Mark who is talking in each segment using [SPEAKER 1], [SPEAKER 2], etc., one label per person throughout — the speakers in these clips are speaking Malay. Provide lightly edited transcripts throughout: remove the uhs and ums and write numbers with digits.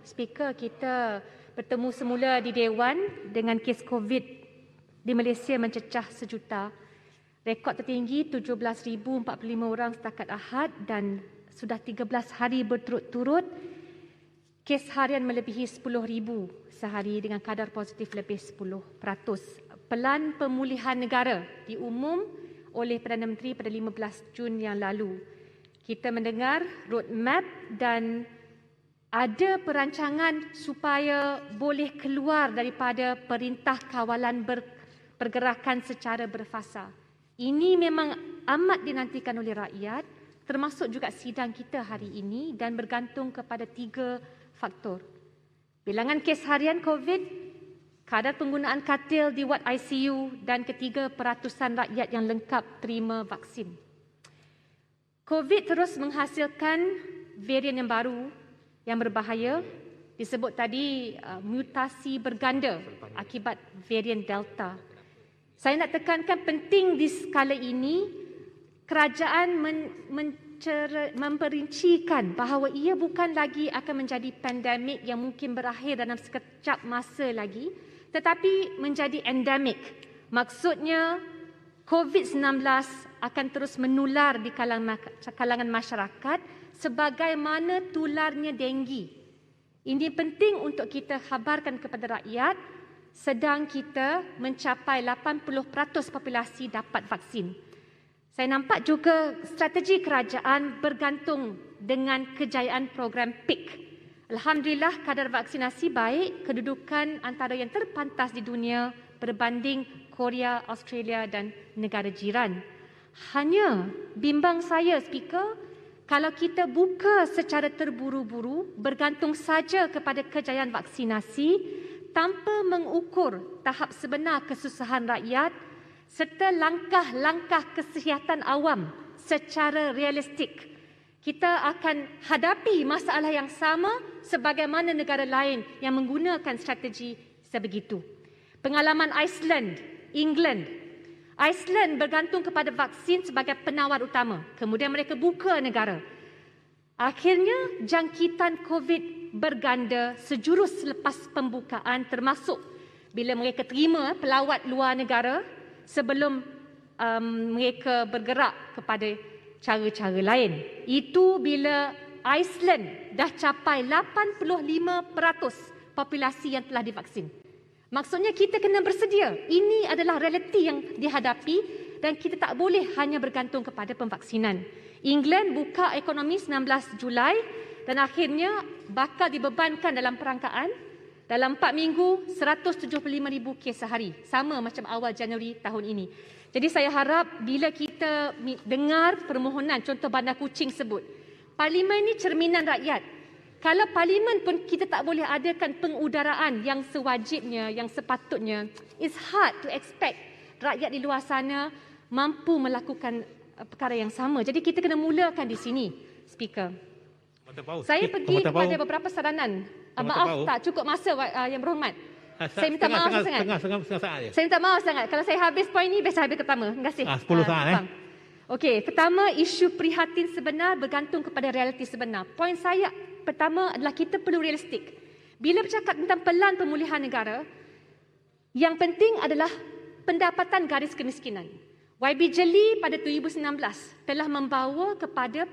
[SPEAKER 1] Speaker, kita bertemu semula di Dewan dengan kes COVID di Malaysia mencecah sejuta. Rekod tertinggi 17,045 orang setakat Ahad dan sudah 13 hari berturut-turut kes harian melebihi 10,000 sehari dengan kadar positif lebih 10%. Pelan pemulihan negara diumum oleh Perdana Menteri pada 15 Jun yang lalu. Kita mendengar roadmap dan ada perancangan supaya boleh keluar daripada perintah kawalan pergerakan secara berfasa. Ini memang amat dinantikan oleh rakyat, termasuk juga sidang kita hari ini dan bergantung kepada 3 faktor. Bilangan kes harian COVID, kadar penggunaan katil di wad ICU dan ketiga, peratusan rakyat yang lengkap terima vaksin. COVID terus menghasilkan varian yang baru yang berbahaya, disebut tadi mutasi berganda akibat varian Delta. Saya nak tekankan penting di skala ini kerajaan memperincikan bahawa ia bukan lagi akan menjadi pandemik yang mungkin berakhir dalam sekejap masa lagi, tetapi menjadi endemik. Maksudnya COVID-19 akan terus menular di kalangan masyarakat sebagaimana tularnya denggi. Ini penting untuk kita khabarkan kepada rakyat sedang kita mencapai 80% populasi dapat vaksin. Saya nampak juga strategi kerajaan bergantung dengan kejayaan program PIK. Alhamdulillah kadar vaksinasi baik, kedudukan antara yang terpantas di dunia berbanding Korea, Australia dan negara jiran. Hanya bimbang saya, Speaker, kalau kita buka secara terburu-buru, bergantung saja kepada kejayaan vaksinasi tanpa mengukur tahap sebenar kesusahan rakyat serta langkah-langkah kesihatan awam secara realistik, kita akan hadapi masalah yang sama sebagaimana negara lain yang menggunakan strategi sebegitu. Pengalaman Iceland, England. Iceland bergantung kepada vaksin sebagai penawar utama. Kemudian mereka buka negara. Akhirnya jangkitan COVID berganda sejurus selepas pembukaan, termasuk bila mereka terima pelawat luar negara sebelum mereka bergerak kepada cara-cara lain. Itu bila Iceland dah capai 85% populasi yang telah divaksin. Maksudnya kita kena bersedia. Ini adalah realiti yang dihadapi dan kita tak boleh hanya bergantung kepada pemvaksinan. England buka ekonomi 19 Julai dan akhirnya bakal dibebankan dalam perangkaan. Dalam 4 minggu, 175,000 kes sehari. Sama macam awal Januari tahun ini. Jadi saya harap bila kita dengar permohonan, contoh Bandar Kuching sebut, Parlimen ini cerminan rakyat. Kalau Parlimen pun kita tak boleh adakan pengudaraan yang sewajibnya, yang sepatutnya, it's hard to expect rakyat di luar sana mampu melakukan perkara yang sama. Jadi kita kena mulakan di sini, Speaker. Saya pergi kepada beberapa saranan. Maaf tak cukup masa yang berhormat. Saya minta maaf sangat. Saya minta maaf sangat. Kalau saya habis poin ini, biasa habis pertama. Terima kasih.
[SPEAKER 2] 10 saat.
[SPEAKER 1] Okey, pertama isu prihatin sebenar bergantung kepada realiti sebenar. Poin saya pertama adalah kita perlu realistik. Bila bercakap tentang pelan pemulihan negara, yang penting adalah pendapatan garis kemiskinan. YB Jeli pada 2019 telah membawa kepada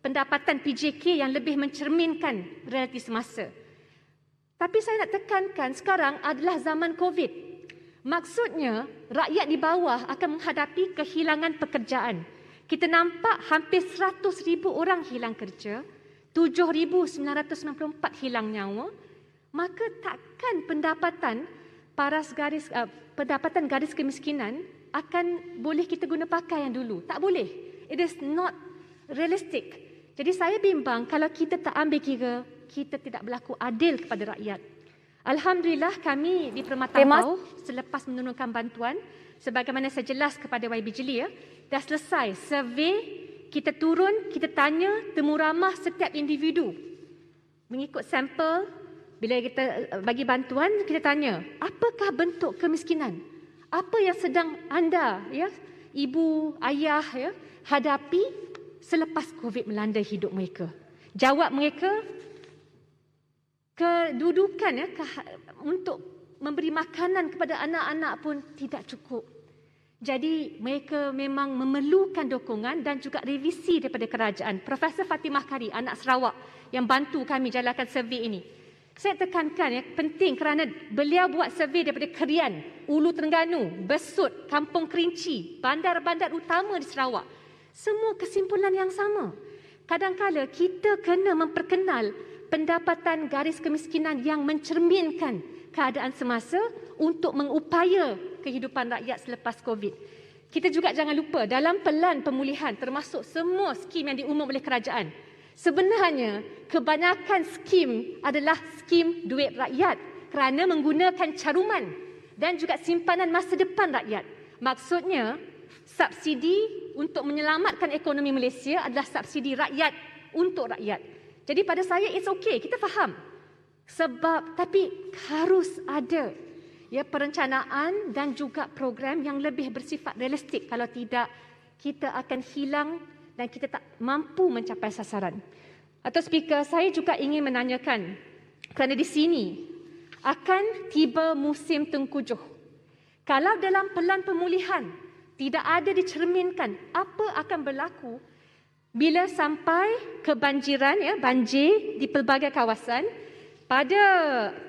[SPEAKER 1] pendapatan PJK yang lebih mencerminkan realiti semasa. Tapi saya nak tekankan sekarang adalah zaman COVID. Maksudnya, rakyat di bawah akan menghadapi kehilangan pekerjaan. Kita nampak hampir 100,000 orang hilang kerja, 7,994 hilang nyawa, maka takkan pendapatan pendapatan garis kemiskinan akan boleh kita guna pakai yang dulu. Tak boleh. It is not realistic. Jadi saya bimbang kalau kita tak ambil kira, kita tidak berlaku adil kepada rakyat. Alhamdulillah kami di Permata Hau selepas menurunkan bantuan, sebagaimana saya jelas kepada YB Jeli, dah selesai survey, kita turun, kita tanya temu ramah setiap individu. Mengikut sampel, bila kita bagi bantuan, kita tanya, apakah bentuk kemiskinan? Apa yang sedang anda, ibu, ayah, hadapi selepas COVID melanda hidup mereka? Jawab mereka, kedudukan untuk memberi makanan kepada anak-anak pun tidak cukup. Jadi mereka memang memerlukan dukungan dan juga revisi daripada kerajaan. Profesor Fatimah Kari, anak Sarawak yang bantu kami jalankan survey ini. Saya tekankan penting kerana beliau buat survey daripada Kerian, Ulu Terengganu, Besut, Kampung Kerinci, bandar-bandar utama di Sarawak. Semua kesimpulan yang sama. Kadang-kala kita kena memperkenal pendapatan garis kemiskinan yang mencerminkan keadaan semasa untuk mengupaya kehidupan rakyat selepas COVID. Kita juga jangan lupa dalam pelan pemulihan termasuk semua skim yang diumum oleh kerajaan. Sebenarnya kebanyakan skim adalah skim duit rakyat kerana menggunakan caruman dan juga simpanan masa depan rakyat. Maksudnya subsidi untuk menyelamatkan ekonomi Malaysia adalah subsidi rakyat untuk rakyat. Jadi pada saya it's okay, kita faham. Sebab tapi harus ada perencanaan dan juga program yang lebih bersifat realistik. Kalau tidak, kita akan hilang dan kita tak mampu mencapai sasaran. Atau speaker, saya juga ingin menanyakan kerana di sini akan tiba musim tengkujuh. Kalau dalam pelan pemulihan tidak ada dicerminkan apa akan berlaku bila sampai kebanjiran, banjir di pelbagai kawasan pada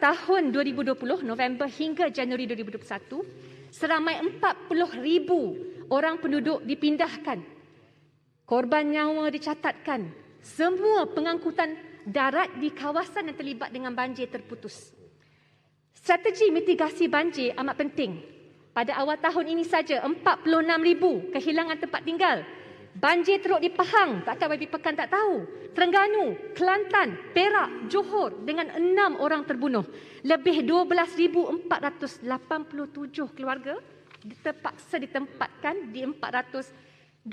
[SPEAKER 1] tahun 2020, November hingga Januari 2021, seramai 40,000 orang penduduk dipindahkan. Korban nyawa dicatatkan. Semua pengangkutan darat di kawasan yang terlibat dengan banjir terputus. Strategi mitigasi banjir amat penting. Pada awal tahun ini saja, 46,000 kehilangan tempat tinggal. Banjir teruk di Pahang, takkan Babi Pekan tak tahu. Terengganu, Kelantan, Perak, Johor dengan 6 orang terbunuh. Lebih 12,487 keluarga terpaksa ditempatkan di 426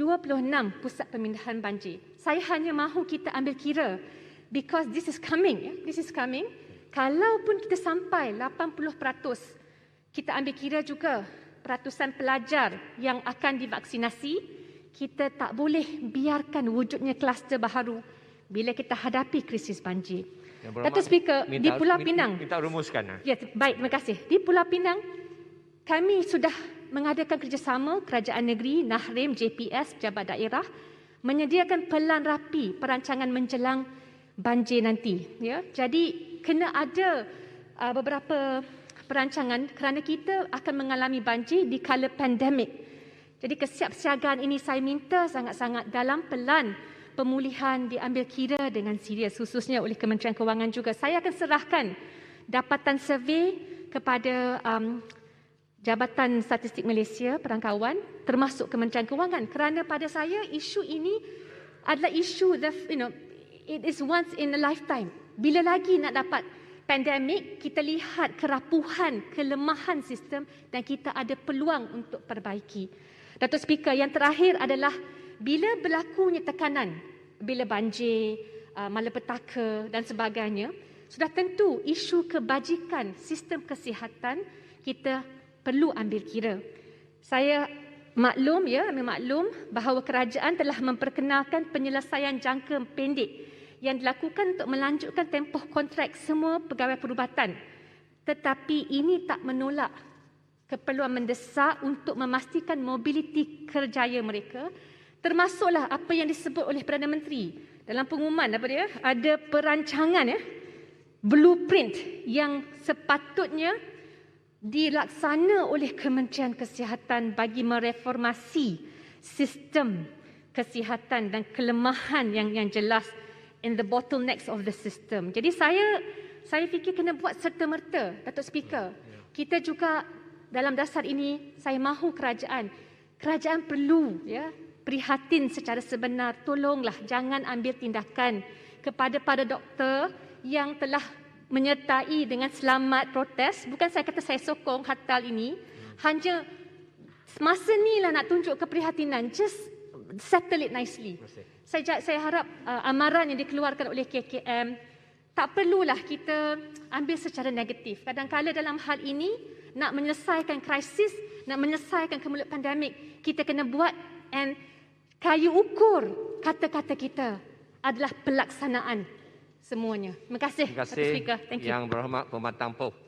[SPEAKER 1] pusat pemindahan banjir. Saya hanya mahu kita ambil kira because this is coming. This is coming. Kalaupun kita sampai 80%, kita ambil kira juga peratusan pelajar yang akan divaksinasi. Kita tak boleh biarkan wujudnya kluster baharu bila kita hadapi krisis banjir. Datuk Speaker, di Pulau Pinang.
[SPEAKER 2] Minta rumuskan.
[SPEAKER 1] Ya, baik, terima kasih. Di Pulau Pinang, kami sudah mengadakan kerjasama kerajaan negeri, Nahrim, JPS, pejabat daerah, menyediakan pelan rapi perancangan menjelang banjir nanti. Jadi, kena ada beberapa perancangan kerana kita akan mengalami banjir di kala pandemik. Jadi kesiapsiagaan ini saya minta sangat-sangat dalam pelan pemulihan diambil kira dengan serius, khususnya oleh Kementerian Kewangan juga. Saya akan serahkan dapatan survei kepada Jabatan Statistik Malaysia, Perangkawan, termasuk Kementerian Kewangan. Kerana pada saya isu ini adalah isu it is once in a lifetime. Bila lagi nak dapat pandemik, kita lihat kerapuhan, kelemahan sistem dan kita ada peluang untuk perbaiki. Datuk Speaker, yang terakhir adalah bila berlakunya tekanan, bila banjir, malapetaka dan sebagainya, sudah tentu isu kebajikan sistem kesihatan kita perlu ambil kira. Saya maklum bahawa kerajaan telah memperkenalkan penyelesaian jangka pendek yang dilakukan untuk melanjutkan tempoh kontrak semua pegawai perubatan. Tetapi ini tak menolak keperluan mendesak untuk memastikan mobiliti kerjaya mereka, termasuklah apa yang disebut oleh Perdana Menteri dalam pengumuman ada perancangan blueprint yang sepatutnya dilaksana oleh Kementerian Kesihatan bagi mereformasi sistem kesihatan dan kelemahan yang jelas in the bottlenecks of the system. Jadi saya fikir kena buat serta-merta, Datuk Speaker. Kita juga dalam dasar ini saya mahu kerajaan perlu prihatin secara sebenar, tolonglah jangan ambil tindakan kepada para doktor yang telah menyertai dengan selamat protes. Bukan saya kata saya sokong hatal ini, hanya masa inilah nak tunjuk keprihatinan, just settle it nicely. Saya harap amaran yang dikeluarkan oleh KKM tak perlulah kita ambil secara negatif. Kadang-kadang dalam hal ini nak menyelesaikan krisis, nak menyelesaikan kemulut pandemik, kita kena buat and kayu ukur kata-kata kita adalah pelaksanaan. semuanya. Terima kasih,
[SPEAKER 2] Terima
[SPEAKER 1] Satu
[SPEAKER 2] kasih
[SPEAKER 1] Speaker. Thank you.
[SPEAKER 2] Yang Berhormat Pematang Poh.